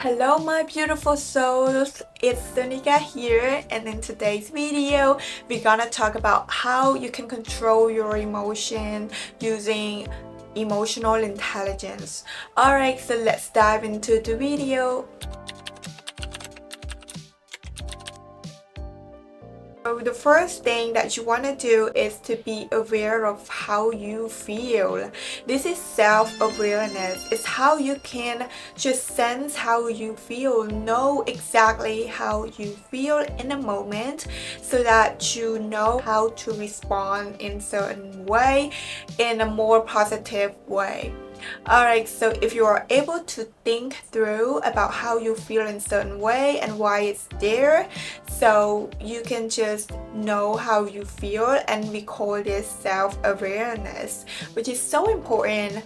Hello my beautiful souls, it's Sonika here, and in today's video we're gonna talk about how you can control your emotion using emotional intelligence. Alright, so let's dive into the video. So the first thing that you want to do is to be aware of how you feel. This is self-awareness. It's how you can just sense how you feel, know exactly how you feel in a moment so that you know how to respond in certain way, in a more positive way. Alright, so if you are able to think through about how you feel in certain way and why it's there, so you can just know how you feel, and we call this self-awareness, which is so important.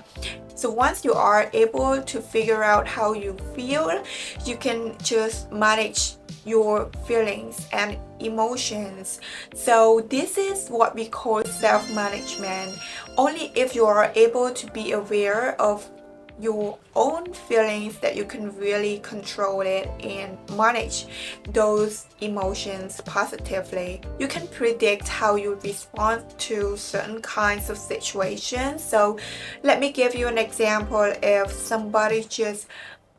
So once you are able to figure out how you feel, you can just manage your feelings and emotions. So this is what we call self-management. Only if you are able to be aware of your own feelings that you can really control it and manage those emotions positively. You can predict how you respond to certain kinds of situations. So let me give you an example. If somebody just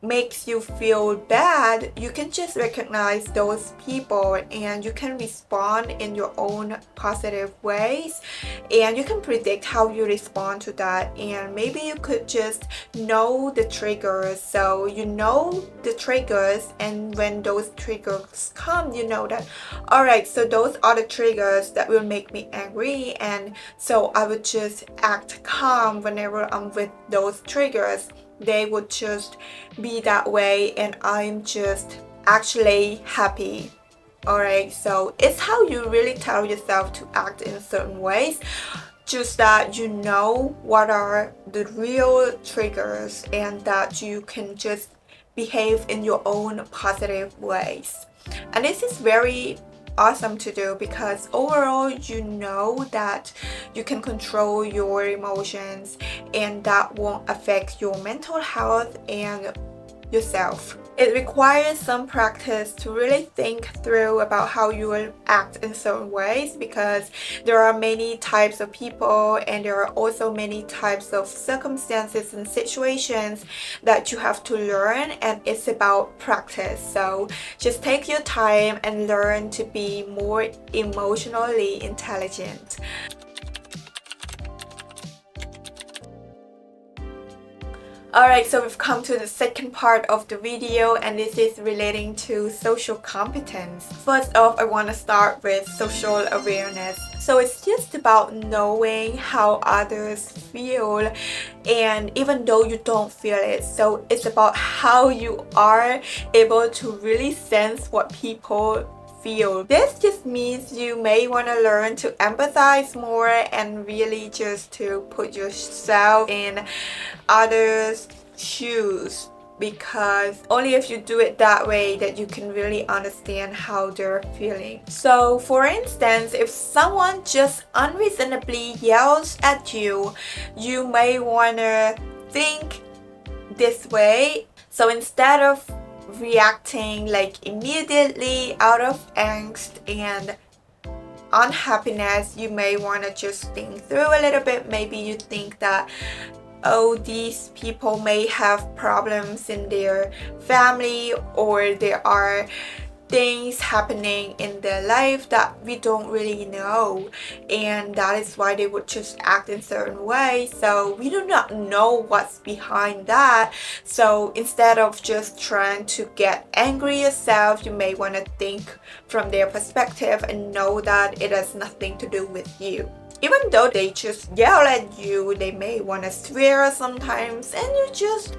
makes you feel bad, you can just recognize those people and you can respond in your own positive ways, and you can predict how you respond to that. And maybe you could just know the triggers, so you know the triggers, and when those triggers come, you know that alright, so those are the triggers that will make me angry, and so I would just act calm whenever I'm with those triggers. They would just be that way and I'm just actually happy. Alright, so it's how you really tell yourself to act in certain ways, just that you know what are the real triggers and that you can just behave in your own positive ways. And this is very awesome to do because overall you know that you can control your emotions and that won't affect your mental health and yourself. It requires some practice to really think through about how you will act in certain ways, because there are many types of people and there are also many types of circumstances and situations that you have to learn, and it's about practice. So just take your time and learn to be more emotionally intelligent. Alright, so we've come to the second part of the video, and this is relating to social competence. First off, I want to start with social awareness. So it's just about knowing how others feel, and even though you don't feel it, so it's about how you are able to really sense what people feel. This just means you may want to learn to empathize more and really just to put yourself in others' shoes, because only if you do it that way that you can really understand how they're feeling. So for instance, if someone just unreasonably yells at you, you may want to think this way. So instead of reacting like immediately out of angst and unhappiness, you may want to just think through a little bit. Maybe you think that, oh, these people may have problems in their family, or there are things happening in their life that we don't really know, and that is why they would just act in certain ways. So we do not know what's behind that. So instead of just trying to get angry yourself, you may want to think from their perspective and know that it has nothing to do with you. Even though they just yell at you, they may want to swear sometimes, and you just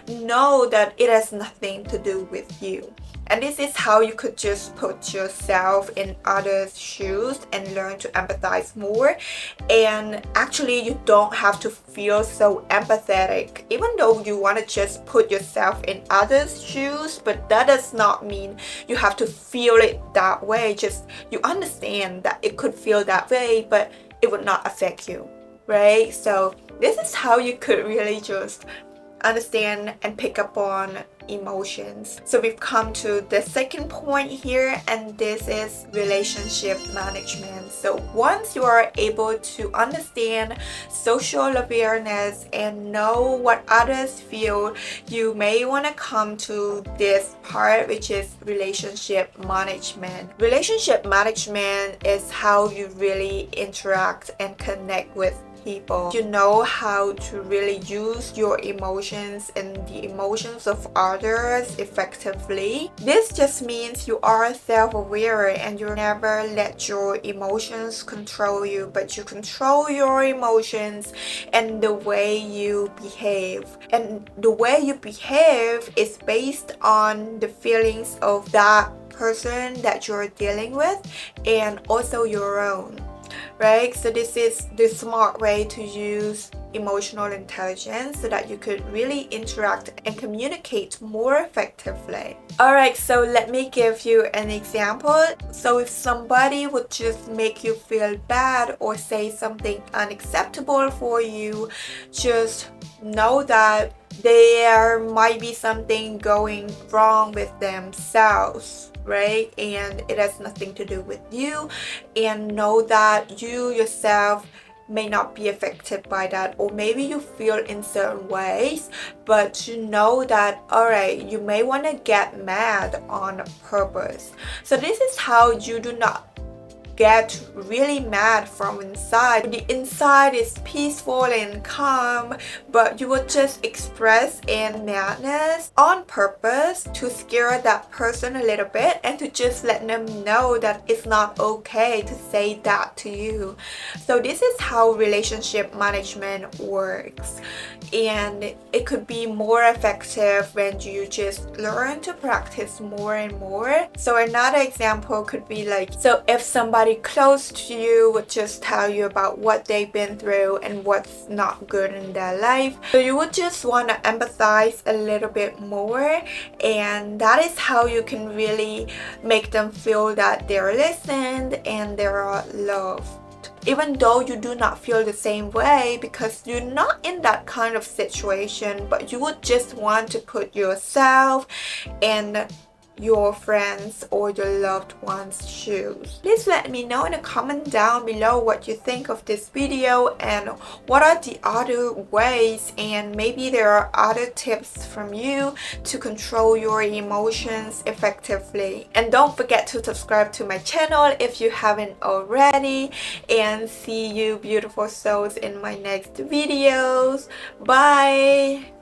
know that it has nothing to do with you. And this is how you could just put yourself in others' shoes and learn to empathize more. And actually, you don't have to feel so empathetic, even though you want to just put yourself in others' shoes, but that does not mean you have to feel it that way. Just you understand that it could feel that way, but it would not affect you, right? So this is how you could really just understand and pick up on emotions. So we've come to the second point here, and this is relationship management. So once you are able to understand social awareness and know what others feel, you may want to come to this part, which is relationship management. Relationship management is how you really interact and connect with people. You know how to really use your emotions and the emotions of others effectively. This just means you are self-aware and you never let your emotions control you, but you control your emotions and the way you behave. And the way you behave is based on the feelings of that person that you're dealing with and also your own. Right? So this is the smart way to use emotional intelligence so that you could really interact and communicate more effectively. Alright, so let me give you an example. So if somebody would just make you feel bad or say something unacceptable for you, just know that there might be something going wrong with themselves, right? And it has nothing to do with you. And know that you yourself may not be affected by that, or maybe you feel in certain ways, but you know that, all right, you may want to get mad on purpose. So this is how you do not get really mad from inside. The inside is peaceful and calm, but you would just express in madness on purpose to scare that person a little bit and to just let them know that it's not okay to say that to you. So this is how relationship management works, and it could be more effective when you just learn to practice more and more. So another example could be like, so if somebody close to you would just tell you about what they've been through and what's not good in their life, so you would just want to empathize a little bit more, and that is how you can really make them feel that they're listened and they're loved. Even though you do not feel the same way because you're not in that kind of situation, but you would just want to put yourself in your friends or your loved ones' shoes. Please let me know in a comment down below what you think of this video and what are the other ways, and maybe there are other tips from you to control your emotions effectively. And don't forget to subscribe to my channel if you haven't already, and see you beautiful souls in my next videos. Bye!